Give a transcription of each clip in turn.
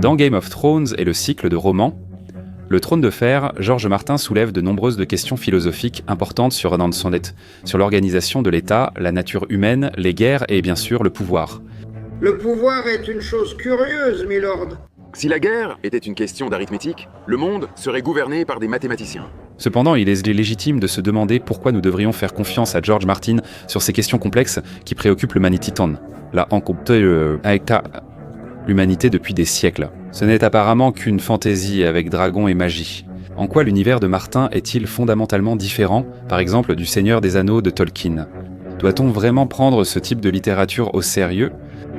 Dans Game of Thrones et le cycle de romans, Le Trône de Fer, George Martin soulève de nombreuses questions philosophiques importantes sur l'organisation de l'État, la nature humaine, les guerres et bien sûr le pouvoir. Le pouvoir est une chose curieuse, milord. Si la guerre était une question d'arithmétique, le monde serait gouverné par des mathématiciens. Cependant, il est légitime de se demander pourquoi nous devrions faire confiance à George Martin sur ces questions complexes qui préoccupent l'humanité tant. Là, en compte l'humanité depuis des siècles. Ce n'est apparemment qu'une fantaisie avec dragons et magie. En quoi l'univers de Martin est-il fondamentalement différent, par exemple, du Seigneur des Anneaux de Tolkien ? Doit-on vraiment prendre ce type de littérature au sérieux ?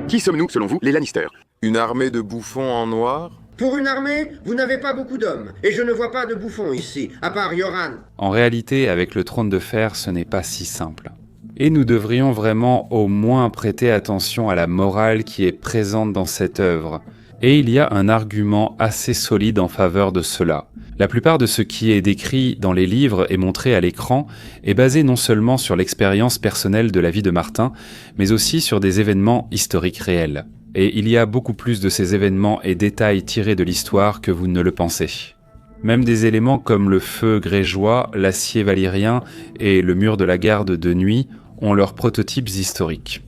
Qui sommes-nous, selon vous, les Lannister? Une armée de bouffons en noir? Pour une armée, vous n'avez pas beaucoup d'hommes. Et je ne vois pas de bouffons ici, à part Yoran. En réalité, avec le Trône de Fer, ce n'est pas si simple. Et nous devrions vraiment au moins prêter attention à la morale qui est présente dans cette œuvre. Et il y a un argument assez solide en faveur de cela. La plupart de ce qui est décrit dans les livres et montré à l'écran est basé non seulement sur l'expérience personnelle de la vie de Martin, mais aussi sur des événements historiques réels. Et il y a beaucoup plus de ces événements et détails tirés de l'histoire que vous ne le pensez. Même des éléments comme le feu grégeois, l'acier valyrien et le mur de la garde de nuit ont leurs prototypes historiques.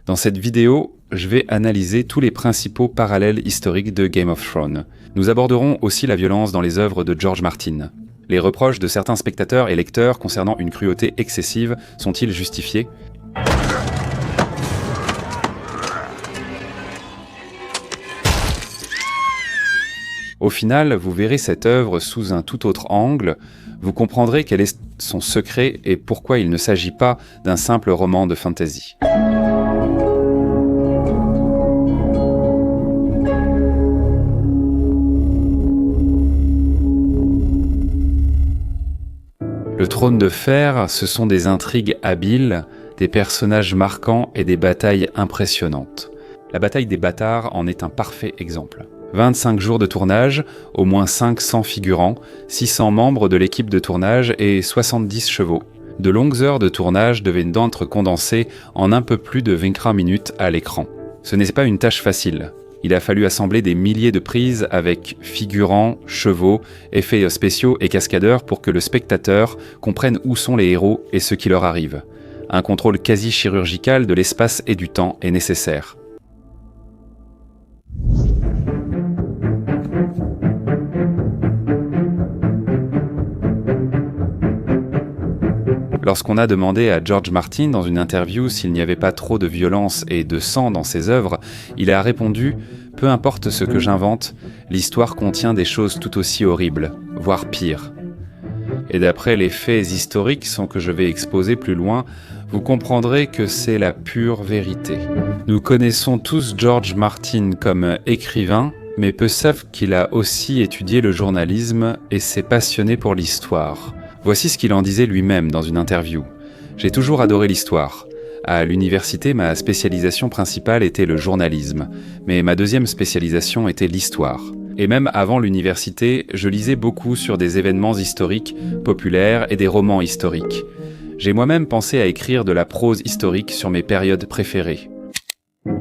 Dans cette vidéo, je vais analyser tous les principaux parallèles historiques de Game of Thrones. Nous aborderons aussi la violence dans les œuvres de George Martin. Les reproches de certains spectateurs et lecteurs concernant une cruauté excessive sont-ils justifiés ? Au final, vous verrez cette œuvre sous un tout autre angle, vous comprendrez quel est son secret et pourquoi il ne s'agit pas d'un simple roman de fantasy. Le Trône de Fer, ce sont des intrigues habiles, des personnages marquants et des batailles impressionnantes. La bataille des bâtards en est un parfait exemple. 25 jours de tournage, au moins 500 figurants, 600 membres de l'équipe de tournage et 70 chevaux. De longues heures de tournage devaient être condensées en un peu plus de 23 minutes à l'écran. Ce n'est pas une tâche facile. Il a fallu assembler des milliers de prises avec figurants, chevaux, effets spéciaux et cascadeurs pour que le spectateur comprenne où sont les héros et ce qui leur arrive. Un contrôle quasi chirurgical de l'espace et du temps est nécessaire. Lorsqu'on a demandé à George Martin dans une interview s'il n'y avait pas trop de violence et de sang dans ses œuvres, il a répondu « Peu importe ce que j'invente, l'histoire contient des choses tout aussi horribles, voire pires. » Et d'après les faits historiques, sans que je vais exposer plus loin, vous comprendrez que c'est la pure vérité. Nous connaissons tous George Martin comme écrivain, mais peu savent qu'il a aussi étudié le journalisme et s'est passionné pour l'histoire. Voici ce qu'il en disait lui-même dans une interview. « J'ai toujours adoré l'histoire. À l'université, ma spécialisation principale était le journalisme, mais ma deuxième spécialisation était l'histoire. Et même avant l'université, je lisais beaucoup sur des événements historiques, populaires et des romans historiques. J'ai moi-même pensé à écrire de la prose historique sur mes périodes préférées. »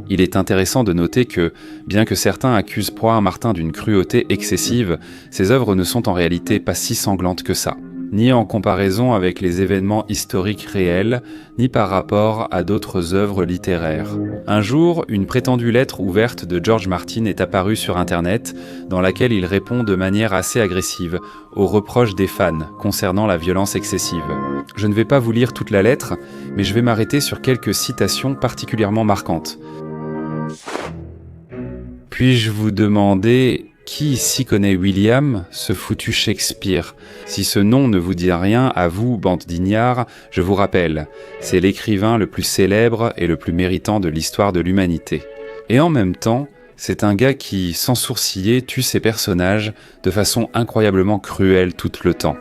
Il est intéressant de noter que, bien que certains accusent Poire Martin d'une cruauté excessive, ses œuvres ne sont en réalité pas si sanglantes que ça. Ni en comparaison avec les événements historiques réels, ni par rapport à d'autres œuvres littéraires. Un jour, une prétendue lettre ouverte de George Martin est apparue sur Internet, dans laquelle il répond de manière assez agressive aux reproches des fans concernant la violence excessive. Je ne vais pas vous lire toute la lettre, mais je vais m'arrêter sur quelques citations particulièrement marquantes. Puis-je vous demander... Qui ici connaît William, ce foutu Shakespeare? Si ce nom ne vous dit rien, à vous, bande d'ignards, je vous rappelle, c'est l'écrivain le plus célèbre et le plus méritant de l'histoire de l'humanité. Et en même temps, c'est un gars qui, sans sourciller, tue ses personnages de façon incroyablement cruelle tout le temps.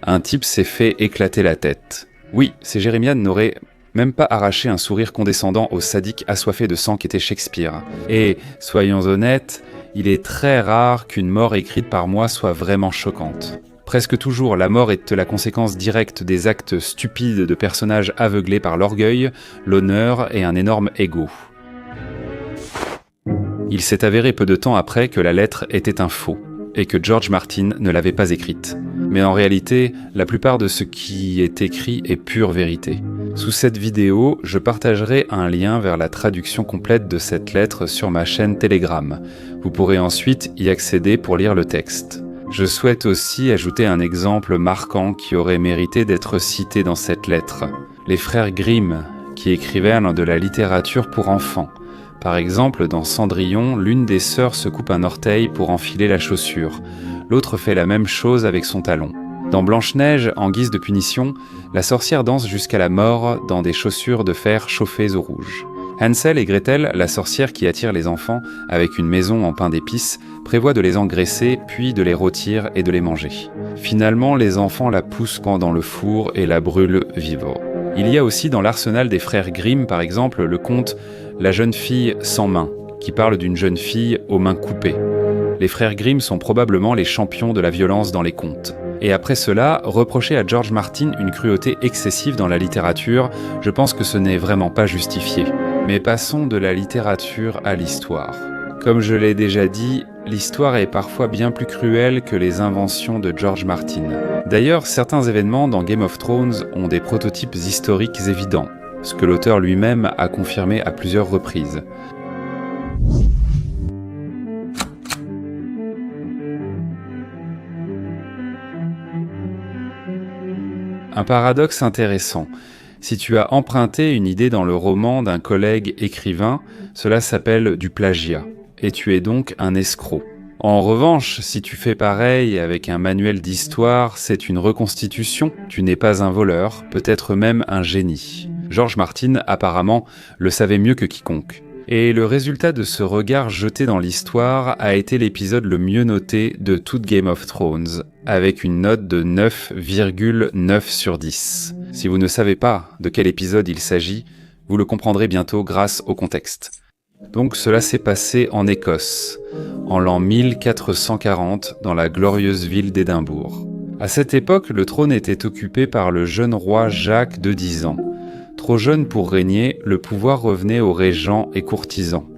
Un type s'est fait éclater la tête. Oui, ces Jérémiades n'auraient même pas arraché un sourire condescendant au sadique assoiffé de sang qu'était Shakespeare. Et, soyons honnêtes, il est très rare qu'une mort écrite par moi soit vraiment choquante. Presque toujours, la mort est la conséquence directe des actes stupides de personnages aveuglés par l'orgueil, l'honneur et un énorme ego. Il s'est avéré peu de temps après que la lettre était un faux, et que George Martin ne l'avait pas écrite. Mais en réalité, la plupart de ce qui est écrit est pure vérité. Sous cette vidéo, je partagerai un lien vers la traduction complète de cette lettre sur ma chaîne Telegram. Vous pourrez ensuite y accéder pour lire le texte. Je souhaite aussi ajouter un exemple marquant qui aurait mérité d'être cité dans cette lettre. Les frères Grimm, qui écrivaient de la littérature pour enfants. Par exemple, dans Cendrillon, l'une des sœurs se coupe un orteil pour enfiler la chaussure. L'autre fait la même chose avec son talon. Dans Blanche-Neige, en guise de punition, la sorcière danse jusqu'à la mort dans des chaussures de fer chauffées au rouge. Hansel et Gretel, la sorcière qui attire les enfants avec une maison en pain d'épices, prévoit de les engraisser, puis de les rôtir et de les manger. Finalement, les enfants la poussent dans le four et la brûlent vivante. Il y a aussi dans l'arsenal des frères Grimm, par exemple, le conte « La jeune fille sans main », qui parle d'une jeune fille aux mains coupées. Les frères Grimm sont probablement les champions de la violence dans les contes. Et après cela, reprocher à George Martin une cruauté excessive dans la littérature, je pense que ce n'est vraiment pas justifié. Mais passons de la littérature à l'histoire. Comme je l'ai déjà dit, l'histoire est parfois bien plus cruelle que les inventions de George Martin. D'ailleurs, certains événements dans Game of Thrones ont des prototypes historiques évidents, ce que l'auteur lui-même a confirmé à plusieurs reprises. Un paradoxe intéressant. Si tu as emprunté une idée dans le roman d'un collègue écrivain, cela s'appelle du plagiat, et tu es donc un escroc. En revanche, si tu fais pareil avec un manuel d'histoire, c'est une reconstitution, tu n'es pas un voleur, peut-être même un génie. George Martin, apparemment, le savait mieux que quiconque. Et le résultat de ce regard jeté dans l'histoire a été l'épisode le mieux noté de toute Game of Thrones, avec une note de 9,9 sur 10. Si vous ne savez pas de quel épisode il s'agit, vous le comprendrez bientôt grâce au contexte. Donc cela s'est passé en Écosse, en l'an 1440, dans la glorieuse ville d'Édimbourg. À cette époque, le trône était occupé par le jeune roi Jacques de 10 ans. Trop jeune pour régner, le pouvoir revenait aux régents et courtisans.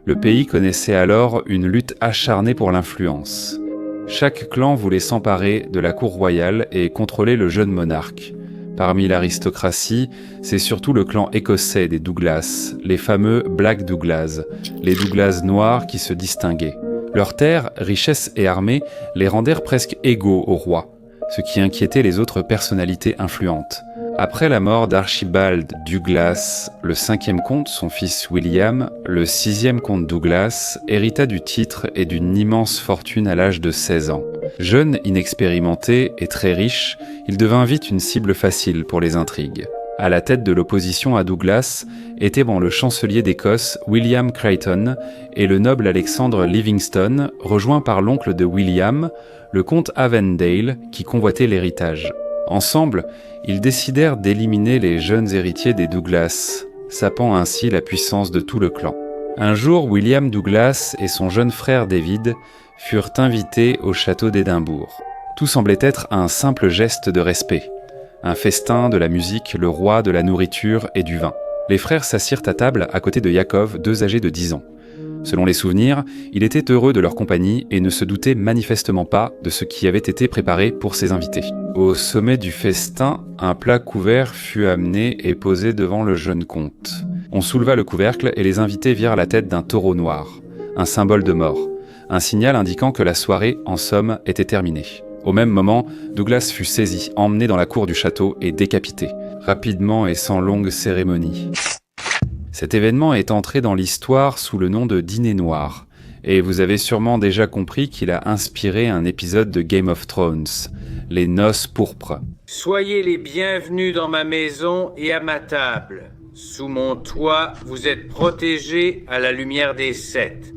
Le pays connaissait alors une lutte acharnée pour l'influence. Chaque clan voulait s'emparer de la cour royale et contrôler le jeune monarque. Parmi l'aristocratie, c'est surtout le clan écossais des Douglas, les fameux Black Douglas, les Douglas noirs qui se distinguaient. Leurs terres, richesses et armées les rendèrent presque égaux au roi, ce qui inquiétait les autres personnalités influentes. Après la mort d'Archibald Douglas, le 5e comte, son fils William, le 6e comte Douglas, hérita du titre et d'une immense fortune à l'âge de 16 ans. Jeune, inexpérimenté et très riche, il devint vite une cible facile pour les intrigues. À la tête de l'opposition à Douglas étaient le chancelier d'Écosse William Creighton et le noble Alexandre Livingston, rejoint par l'oncle de William, le comte Avendale, qui convoitait l'héritage. Ensemble, ils décidèrent d'éliminer les jeunes héritiers des Douglas, sapant ainsi la puissance de tout le clan. Un jour, William Douglas et son jeune frère David furent invités au château d'Édimbourg. Tout semblait être un simple geste de respect. Un festin, de la musique, le roi, de la nourriture et du vin. Les frères s'assirent à table à côté de Yakov, 2 âgés de 10 ans. Selon les souvenirs, il était heureux de leur compagnie et ne se doutait manifestement pas de ce qui avait été préparé pour ses invités. Au sommet du festin, un plat couvert fut amené et posé devant le jeune comte. On souleva le couvercle et les invités virent la tête d'un taureau noir, un symbole de mort, un signal indiquant que la soirée, en somme, était terminée. Au même moment, Douglas fut saisi, emmené dans la cour du château et décapité, rapidement et sans longue cérémonie. Cet événement est entré dans l'histoire sous le nom de Dîner Noir, et vous avez sûrement déjà compris qu'il a inspiré un épisode de Game of Thrones, les Noces pourpres. Soyez les bienvenus dans ma maison et à ma table. Sous mon toit, vous êtes protégés à la lumière des 7.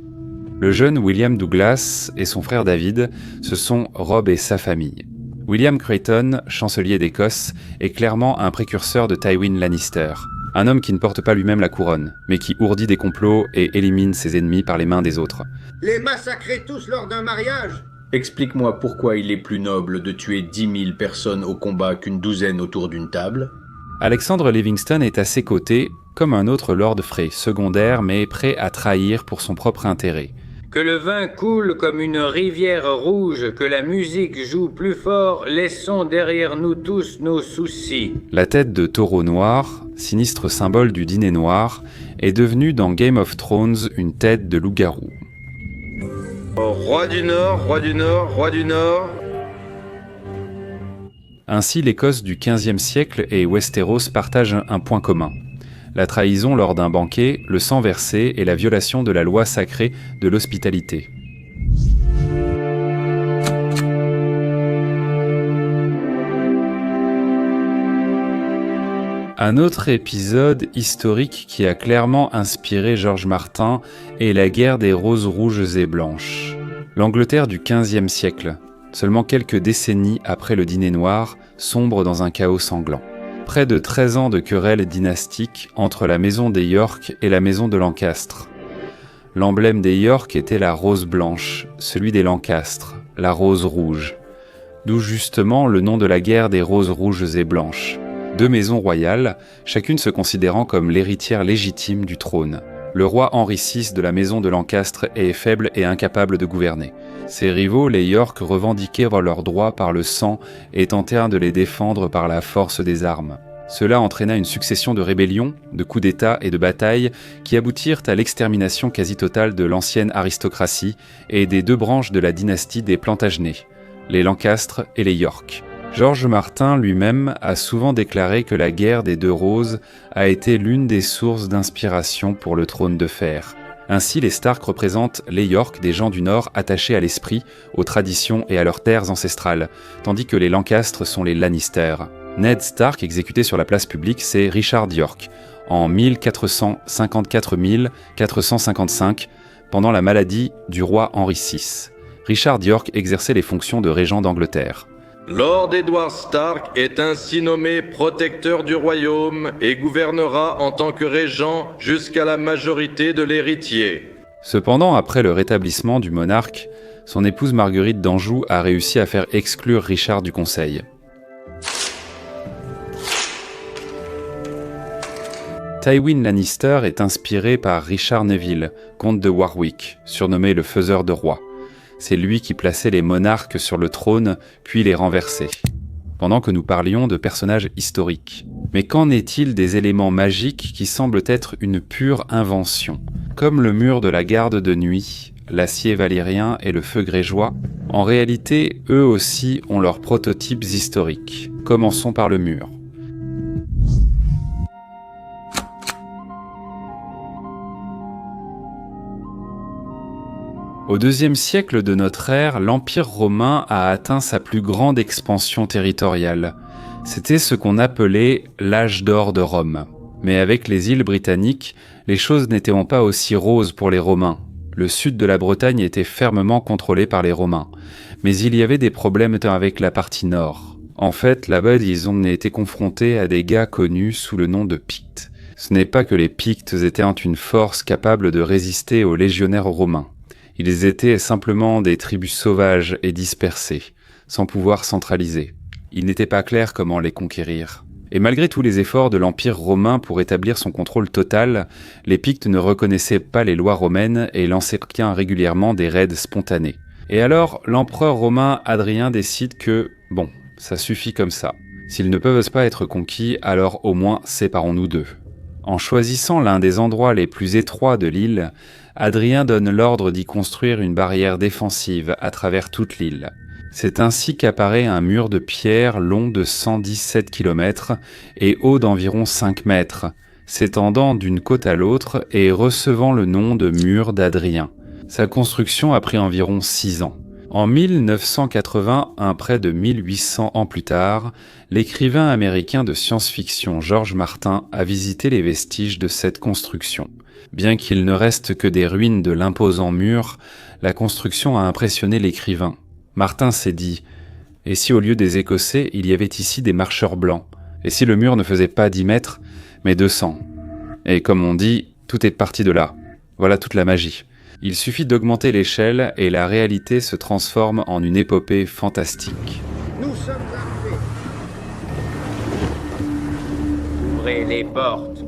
Le jeune William Douglas et son frère David, ce sont Robb et sa famille. William Creighton, chancelier d'Écosse, est clairement un précurseur de Tywin Lannister. Un homme qui ne porte pas lui-même la couronne, mais qui ourdit des complots et élimine ses ennemis par les mains des autres. Les massacrer tous lors d'un mariage? Explique-moi pourquoi il est plus noble de tuer 10 000 personnes au combat qu'une douzaine autour d'une table. Alexander Livingston est à ses côtés, comme un autre Lord Frey, secondaire mais prêt à trahir pour son propre intérêt. Que le vin coule comme une rivière rouge, que la musique joue plus fort, laissons derrière nous tous nos soucis. La tête de taureau noir, sinistre symbole du dîner noir, est devenue dans Game of Thrones une tête de loup-garou. Au roi du Nord, roi du Nord, roi du Nord. Ainsi, l'Écosse du XVe siècle et Westeros partagent un point commun. La trahison lors d'un banquet, le sang versé et la violation de la loi sacrée de l'hospitalité. Un autre épisode historique qui a clairement inspiré George Martin est la guerre des roses rouges et blanches. L'Angleterre du XVe siècle, seulement quelques décennies après le dîner noir, sombre dans un chaos sanglant. Près de 13 ans de querelles dynastiques entre la maison des York et la maison de Lancastre. L'emblème des York était la rose blanche, celui des Lancastre, la rose rouge. D'où justement le nom de la guerre des roses rouges et blanches. Deux maisons royales, chacune se considérant comme l'héritière légitime du trône. Le roi Henri VI de la maison de Lancastre est faible et incapable de gouverner. Ses rivaux, les York, revendiquaient leurs droits par le sang et tentèrent de les défendre par la force des armes. Cela entraîna une succession de rébellions, de coups d'État et de batailles qui aboutirent à l'extermination quasi totale de l'ancienne aristocratie et des deux branches de la dynastie des Plantagenets, les Lancastre et les York. George Martin lui-même a souvent déclaré que la guerre des deux roses a été l'une des sources d'inspiration pour le trône de fer. Ainsi, les Stark représentent les York, des gens du Nord attachés à l'esprit, aux traditions et à leurs terres ancestrales, tandis que les Lancastre sont les Lannister. Ned Stark, exécuté sur la place publique, c'est Richard York, en 1454 pendant la maladie du roi Henri VI. Richard York exerçait les fonctions de régent d'Angleterre. Lord Edward Stark est ainsi nommé protecteur du royaume et gouvernera en tant que régent jusqu'à la majorité de l'héritier. Cependant, après le rétablissement du monarque, son épouse Marguerite d'Anjou a réussi à faire exclure Richard du conseil. Tywin Lannister est inspiré par Richard Neville, comte de Warwick, surnommé le faiseur de rois. C'est lui qui plaçait les monarques sur le trône, puis les renversait. Pendant que nous parlions de personnages historiques. Mais qu'en est-il des éléments magiques qui semblent être une pure invention? Comme le mur de la garde de nuit, l'acier valyrien et le feu grégeois, en réalité, eux aussi ont leurs prototypes historiques. Commençons par le mur. Au IIe siècle de notre ère, l'Empire romain a atteint sa plus grande expansion territoriale. C'était ce qu'on appelait l'âge d'or de Rome. Mais avec les îles britanniques, les choses n'étaient pas aussi roses pour les Romains. Le sud de la Bretagne était fermement contrôlé par les Romains. Mais il y avait des problèmes avec la partie nord. En fait, là-bas, ils ont été confrontés à des gars connus sous le nom de Pictes. Ce n'est pas que les Pictes étaient une force capable de résister aux légionnaires romains. Ils étaient simplement des tribus sauvages et dispersées, sans pouvoir centralisé. Il n'était pas clair comment les conquérir. Et malgré tous les efforts de l'Empire romain pour établir son contrôle total, les Pictes ne reconnaissaient pas les lois romaines et lançaient régulièrement des raids spontanés. Et alors, l'empereur romain Hadrien décide que, bon, ça suffit comme ça. S'ils ne peuvent pas être conquis, alors au moins séparons-nous d'eux. En choisissant l'un des endroits les plus étroits de l'île, Hadrien donne l'ordre d'y construire une barrière défensive à travers toute l'île. C'est ainsi qu'apparaît un mur de pierre long de 117 km et haut d'environ 5 mètres, s'étendant d'une côte à l'autre et recevant le nom de mur d'Hadrien. Sa construction a pris environ 6 ans. En 1981, près de 1800 ans plus tard, l'écrivain américain de science-fiction George Martin a visité les vestiges de cette construction. Bien qu'il ne reste que des ruines de l'imposant mur, la construction a impressionné l'écrivain. Martin s'est dit « Et si au lieu des Écossais, il y avait ici des marcheurs blancs? Et si le mur ne faisait pas 10 mètres, mais 200 ?» Et comme on dit, tout est parti de là. Voilà toute la magie. Il suffit d'augmenter l'échelle et la réalité se transforme en une épopée fantastique. Nous sommes arrivés. Ouvrez les portes.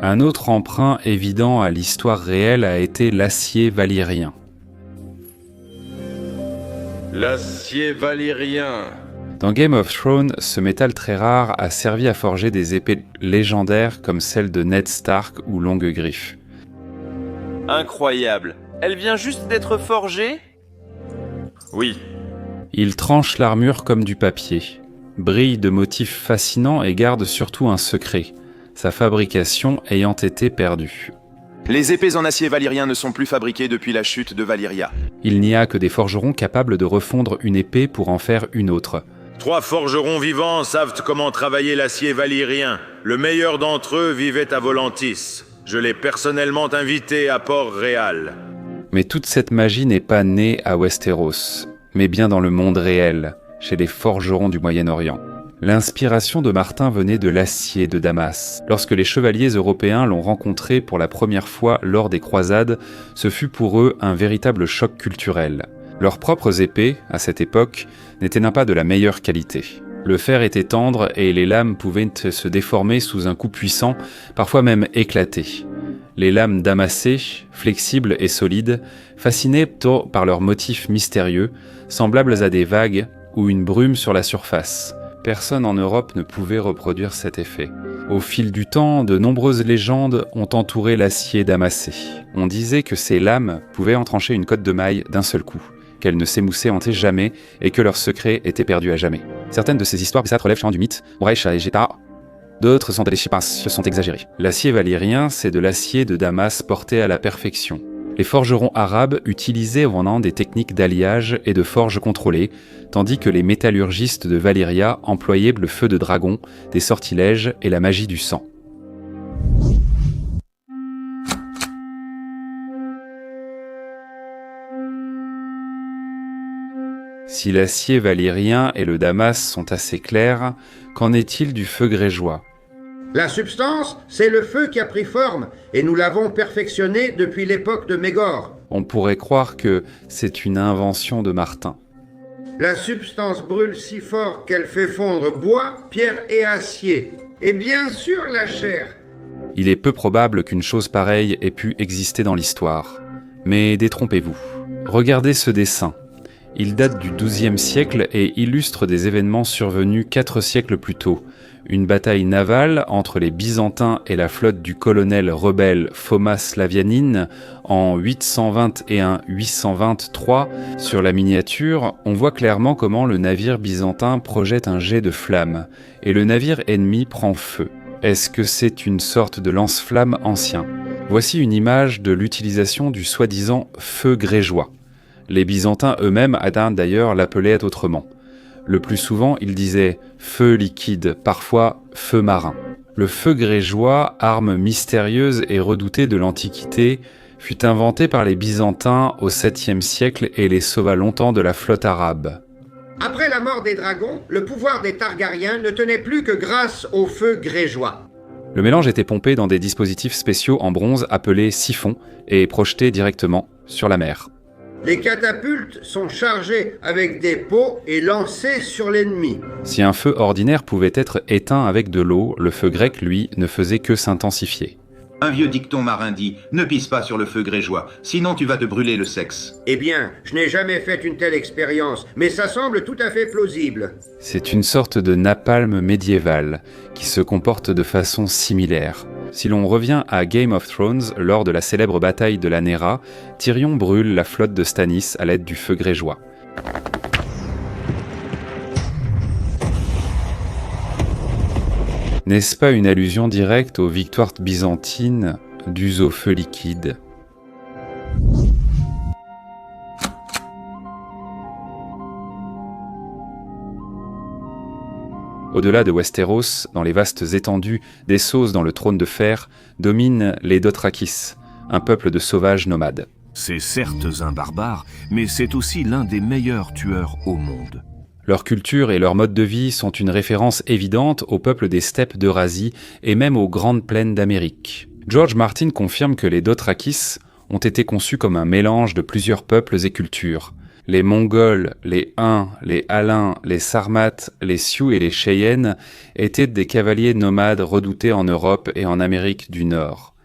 Un autre emprunt évident à l'histoire réelle a été l'acier valyrien. L'acier valyrien. Dans Game of Thrones, ce métal très rare a servi à forger des épées légendaires comme celle de Ned Stark ou Longue-Griffe. Incroyable. Elle vient juste d'être forgée ? Oui. Il tranche l'armure comme du papier, brille de motifs fascinants et garde surtout un secret, sa fabrication ayant été perdue. Les épées en acier valyrien ne sont plus fabriquées depuis la chute de Valyria. Il n'y a que des forgerons capables de refondre une épée pour en faire une autre. 3 forgerons vivants savent comment travailler l'acier valyrien. Le meilleur d'entre eux vivait à Volantis. Je l'ai personnellement invité à Port-Réal. Mais toute cette magie n'est pas née à Westeros, mais bien dans le monde réel, chez les forgerons du Moyen-Orient. L'inspiration de Martin venait de l'acier de Damas. Lorsque les chevaliers européens l'ont rencontré pour la première fois lors des croisades, ce fut pour eux un véritable choc culturel. Leurs propres épées, à cette époque, n'étaient pas de la meilleure qualité. Le fer était tendre et les lames pouvaient se déformer sous un coup puissant, parfois même éclater. Les lames damassées, flexibles et solides, fascinaient par leurs motifs mystérieux, semblables à des vagues ou une brume sur la surface. Personne en Europe ne pouvait reproduire cet effet. Au fil du temps, de nombreuses légendes ont entouré l'acier damassé. On disait que ces lames pouvaient entrancher une cotte de maille d'un seul coup, qu'elles ne s'émoussaient jamais et que leur secret était perdu à jamais. Certaines de ces histoires bizarres relèvent du mythe, d'autres sont exagérées. L'acier valyrien, c'est de l'acier de Damas porté à la perfection. Les forgerons arabes utilisaient vraiment des techniques d'alliage et de forge contrôlée, tandis que les métallurgistes de Valyria employaient le feu de dragon, des sortilèges et la magie du sang. Si l'acier valyrien et le Damas sont assez clairs, qu'en est-il du feu grégeois ? La substance, c'est le feu qui a pris forme, et nous l'avons perfectionné depuis l'époque de Mégor. On pourrait croire que c'est une invention de Martin. La substance brûle si fort qu'elle fait fondre bois, pierre et acier. Et bien sûr la chair. Il est peu probable qu'une chose pareille ait pu exister dans l'histoire. Mais détrompez-vous. Regardez ce dessin. Il date du XIIe siècle et illustre des événements survenus 4 siècles plus tôt. Une bataille navale entre les Byzantins et la flotte du colonel rebelle Fomas Slavianine en 821-823. Sur la miniature, on voit clairement comment le navire byzantin projette un jet de flammes et le navire ennemi prend feu. Est-ce que c'est une sorte de lance-flamme ancien ? Voici une image de l'utilisation du soi-disant feu grégeois. Les Byzantins eux-mêmes d'ailleurs l'appelaient autrement. Le plus souvent, ils disaient « feu liquide », parfois « feu marin ». Le feu grégeois, arme mystérieuse et redoutée de l'Antiquité, fut inventé par les Byzantins au 7e siècle et les sauva longtemps de la flotte arabe. Après la mort des dragons, le pouvoir des Targaryens ne tenait plus que grâce au feu grégeois. Le mélange était pompé dans des dispositifs spéciaux en bronze appelés siphons et projeté directement sur la mer. Les catapultes sont chargées avec des pots et lancées sur l'ennemi. Si un feu ordinaire pouvait être éteint avec de l'eau, le feu grec, lui, ne faisait que s'intensifier. Un vieux dicton marin dit « Ne pisse pas sur le feu grégeois, sinon tu vas te brûler le sexe ». Eh bien, je n'ai jamais fait une telle expérience, mais ça semble tout à fait plausible. C'est une sorte de napalm médiéval, qui se comporte de façon similaire. Si l'on revient à Game of Thrones, lors de la célèbre bataille de la Nera, Tyrion brûle la flotte de Stannis à l'aide du feu grégeois. N'est-ce pas une allusion directe aux victoires byzantines dues au feu liquide ? Au-delà de Westeros, dans les vastes étendues d'Essos dans le trône de fer, dominent les Dothrakis, un peuple de sauvages nomades. C'est certes un barbare, mais c'est aussi l'un des meilleurs tueurs au monde. Leur culture et leur mode de vie sont une référence évidente aux peuples des steppes d'Eurasie et même aux grandes plaines d'Amérique. George Martin confirme que les Dothrakis ont été conçus comme un mélange de plusieurs peuples et cultures. Les Mongols, les Huns, les Alains, les Sarmates, les Sioux et les Cheyennes étaient des cavaliers nomades redoutés en Europe et en Amérique du Nord.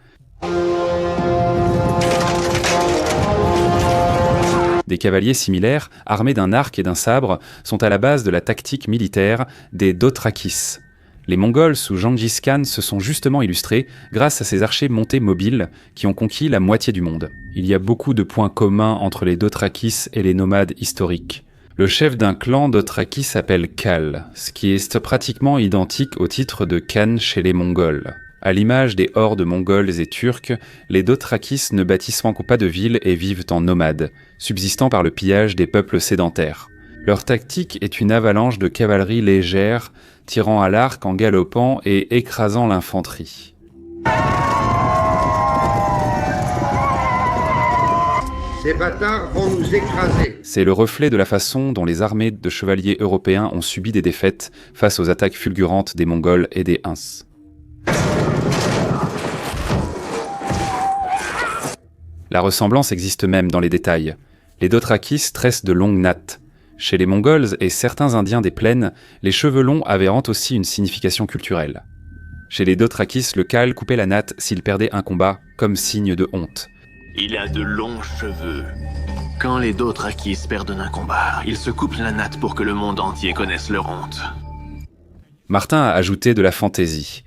Des cavaliers similaires, armés d'un arc et d'un sabre, sont à la base de la tactique militaire des Dothrakis. Les Mongols sous Gengis Khan se sont justement illustrés grâce à ces archers montés mobiles qui ont conquis la moitié du monde. Il y a beaucoup de points communs entre les Dothrakis et les nomades historiques. Le chef d'un clan Dothraki s'appelle Khal, ce qui est pratiquement identique au titre de Khan chez les Mongols. À l'image des hordes mongols et turcs, les Dothrakis ne bâtissent pas de villes et vivent en nomades, subsistant par le pillage des peuples sédentaires. Leur tactique est une avalanche de cavalerie légère, tirant à l'arc en galopant et écrasant l'infanterie. Ces bâtards vont nous écraser. C'est le reflet de la façon dont les armées de chevaliers européens ont subi des défaites face aux attaques fulgurantes des Mongols et des Huns. La ressemblance existe même dans les détails. Les Dothrakis tressent de longues nattes. Chez les Mongols et certains Indiens des plaines, les cheveux longs avaient aussi une signification culturelle. Chez les Dothrakis, le Khal coupait la natte s'il perdait un combat, comme signe de honte. Il a de longs cheveux. Quand les Dothrakis perdent un combat, ils se coupent la natte pour que le monde entier connaisse leur honte. Martin a ajouté de la fantaisie.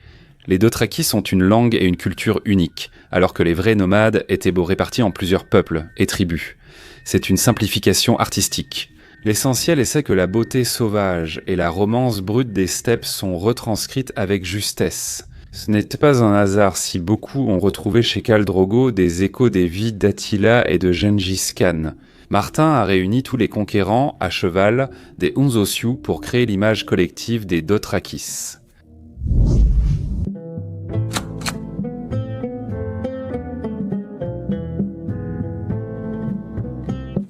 Les Dothrakis ont une langue et une culture uniques, alors que les vrais nomades étaient répartis en plusieurs peuples et tribus. C'est une simplification artistique. L'essentiel est que la beauté sauvage et la romance brute des steppes sont retranscrites avec justesse. Ce n'était pas un hasard si beaucoup ont retrouvé chez Khal Drogo des échos des vies d'Attila et de Gengis Khan. Martin a réuni tous les conquérants à cheval des Hunzosiu pour créer l'image collective des Dothrakis.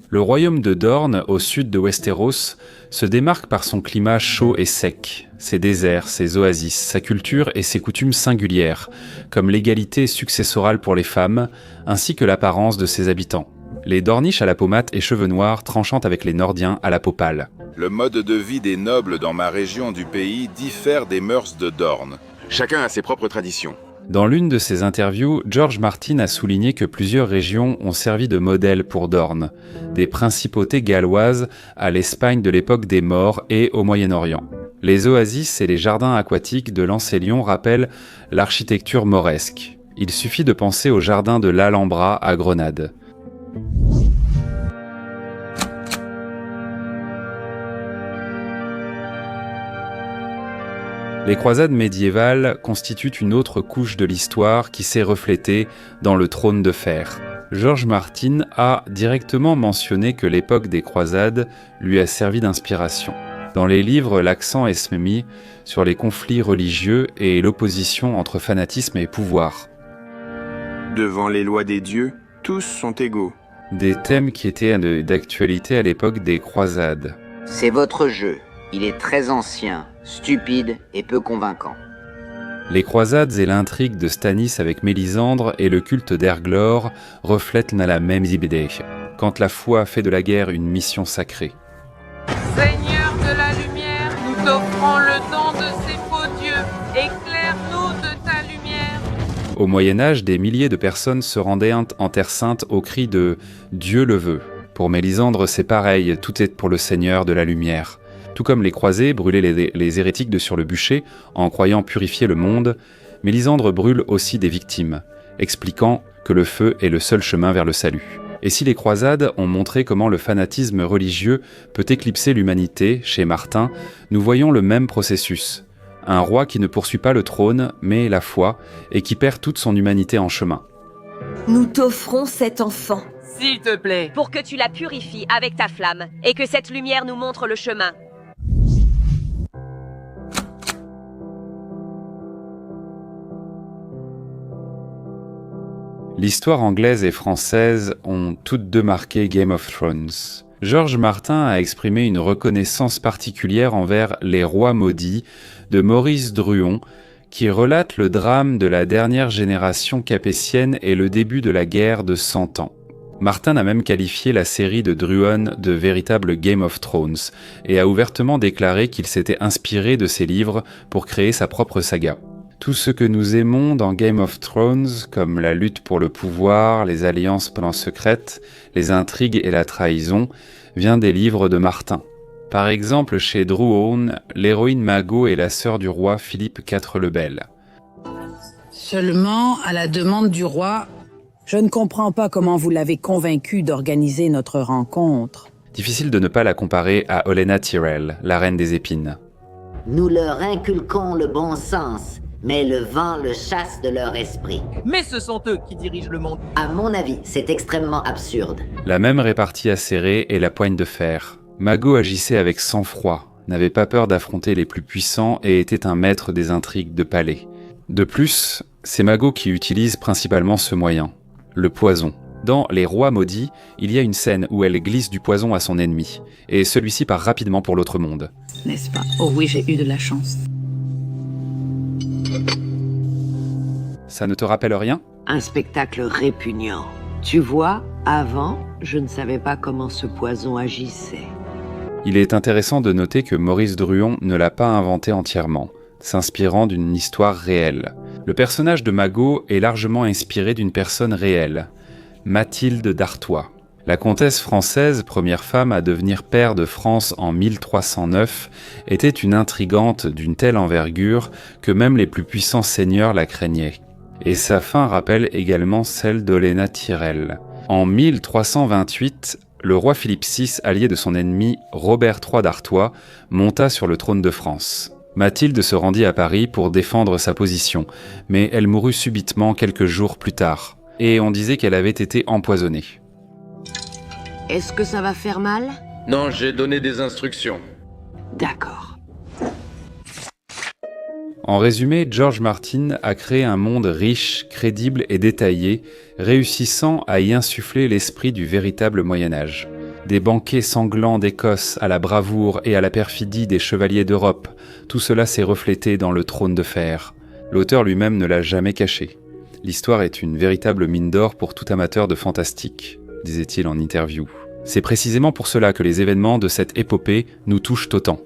Le royaume de Dorne, au sud de Westeros, se démarque par son climat chaud et sec, ses déserts, ses oasis, sa culture et ses coutumes singulières, comme l'égalité successorale pour les femmes, ainsi que l'apparence de ses habitants. Les Dornish à la peau mate et cheveux noirs tranchant avec les Nordiens à la peau pâle. Le mode de vie des nobles dans ma région du pays diffère des mœurs de Dorne. Chacun a ses propres traditions. Dans l'une de ses interviews, George Martin a souligné que plusieurs régions ont servi de modèle pour Dorne, des principautés galloises à l'Espagne de l'époque des Maures et au Moyen-Orient. Les oasis et les jardins aquatiques de Lancélion rappellent l'architecture mauresque. Il suffit de penser au jardin de l'Alhambra à Grenade. Les croisades médiévales constituent une autre couche de l'histoire qui s'est reflétée dans le Trône de Fer. George Martin a directement mentionné que l'époque des croisades lui a servi d'inspiration. Dans les livres, l'accent est mis sur les conflits religieux et l'opposition entre fanatisme et pouvoir. Devant les lois des dieux, tous sont égaux. Des thèmes qui étaient d'actualité à l'époque des croisades. C'est votre jeu. Il est très ancien, stupide et peu convaincant. Les croisades et l'intrigue de Stannis avec Mélisandre et le culte d'Erglor reflètent la même idée, quand la foi fait de la guerre une mission sacrée. Seigneur de la lumière, nous t'offrons le don de ces faux dieux. Éclaire-nous de ta lumière. Au Moyen-Âge, des milliers de personnes se rendaient en Terre Sainte au cri de « Dieu le veut ». Pour Mélisandre, c'est pareil, tout est pour le Seigneur de la lumière. Tout comme les croisés brûlaient les hérétiques sur le bûcher en croyant purifier le monde, Mélisandre brûle aussi des victimes, expliquant que le feu est le seul chemin vers le salut. Et si les croisades ont montré comment le fanatisme religieux peut éclipser l'humanité, chez Martin, nous voyons le même processus. Un roi qui ne poursuit pas le trône, mais la foi, et qui perd toute son humanité en chemin. Nous t'offrons cet enfant. S'il te plaît. Pour que tu la purifies avec ta flamme, et que cette lumière nous montre le chemin. L'histoire anglaise et française ont toutes deux marqué Game of Thrones. George Martin a exprimé une reconnaissance particulière envers Les Rois Maudits de Maurice Druon, qui relate le drame de la dernière génération capétienne et le début de la guerre de 100 ans. Martin a même qualifié la série de Druon de véritable Game of Thrones et a ouvertement déclaré qu'il s'était inspiré de ses livres pour créer sa propre saga. Tout ce que nous aimons dans Game of Thrones, comme la lutte pour le pouvoir, les alliances secrètes, les intrigues et la trahison, vient des livres de Martin. Par exemple, chez Druon, l'héroïne Mago est la sœur du roi Philippe IV le Bel. Seulement, à la demande du roi, je ne comprends pas comment vous l'avez convaincu d'organiser notre rencontre. Difficile de ne pas la comparer à Olenna Tyrell, la reine des épines. Nous leur inculquons le bon sens, mais le vent le chasse de leur esprit. Mais ce sont eux qui dirigent le monde. À mon avis, c'est extrêmement absurde. La même répartie acérée et la poigne de fer. Mago agissait avec sang-froid, n'avait pas peur d'affronter les plus puissants et était un maître des intrigues de palais. De plus, c'est Mago qui utilise principalement ce moyen, le poison. Dans Les Rois Maudits, il y a une scène où elle glisse du poison à son ennemi, et celui-ci part rapidement pour l'autre monde. N'est-ce pas? Oh oui, j'ai eu de la chance. Ça ne te rappelle rien? Un spectacle répugnant. Tu vois, avant, je ne savais pas comment ce poison agissait. Il est intéressant de noter que Maurice Druon ne l'a pas inventé entièrement, s'inspirant d'une histoire réelle. Le personnage de Mago est largement inspiré d'une personne réelle, Mathilde d'Artois. La comtesse française, première femme à devenir pair de France en 1309, était une intrigante d'une telle envergure que même les plus puissants seigneurs la craignaient. Et sa fin rappelle également celle d'Olenna Tyrell. En 1328, le roi Philippe VI, allié de son ennemi Robert III d'Artois, monta sur le trône de France. Mathilde se rendit à Paris pour défendre sa position, mais elle mourut subitement quelques jours plus tard, et on disait qu'elle avait été empoisonnée. Est-ce que ça va faire mal? Non, j'ai donné des instructions. D'accord. En résumé, George Martin a créé un monde riche, crédible et détaillé, réussissant à y insuffler l'esprit du véritable Moyen-Âge. Des banquets sanglants d'Écosse à la bravoure et à la perfidie des chevaliers d'Europe, tout cela s'est reflété dans le Trône de Fer. L'auteur lui-même ne l'a jamais caché. L'histoire est une véritable mine d'or pour tout amateur de fantastique, disait-il en interview. C'est précisément pour cela que les événements de cette épopée nous touchent autant.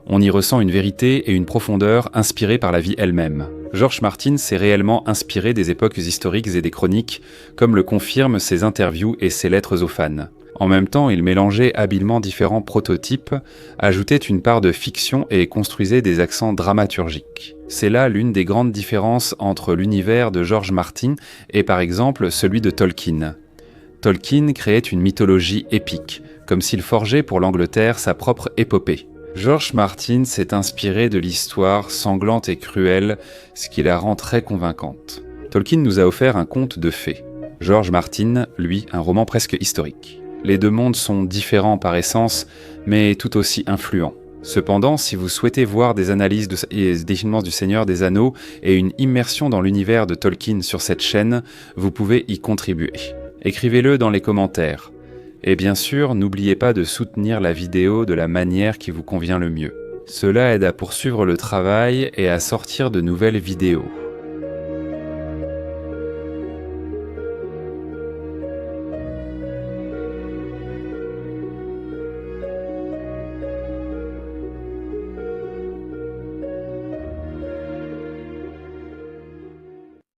On y ressent une vérité et une profondeur inspirées par la vie elle-même. George Martin s'est réellement inspiré des époques historiques et des chroniques, comme le confirment ses interviews et ses lettres aux fans. En même temps, il mélangeait habilement différents prototypes, ajoutait une part de fiction et construisait des accents dramaturgiques. C'est là l'une des grandes différences entre l'univers de George Martin et par exemple celui de Tolkien. Tolkien créait une mythologie épique, comme s'il forgeait pour l'Angleterre sa propre épopée. George Martin s'est inspiré de l'histoire sanglante et cruelle, ce qui la rend très convaincante. Tolkien nous a offert un conte de fées. George Martin, lui, un roman presque historique. Les deux mondes sont différents par essence, mais tout aussi influents. Cependant, si vous souhaitez voir des analyses des films du Seigneur des Anneaux et une immersion dans l'univers de Tolkien sur cette chaîne, vous pouvez y contribuer. Écrivez-le dans les commentaires. Et bien sûr, n'oubliez pas de soutenir la vidéo de la manière qui vous convient le mieux. Cela aide à poursuivre le travail et à sortir de nouvelles vidéos.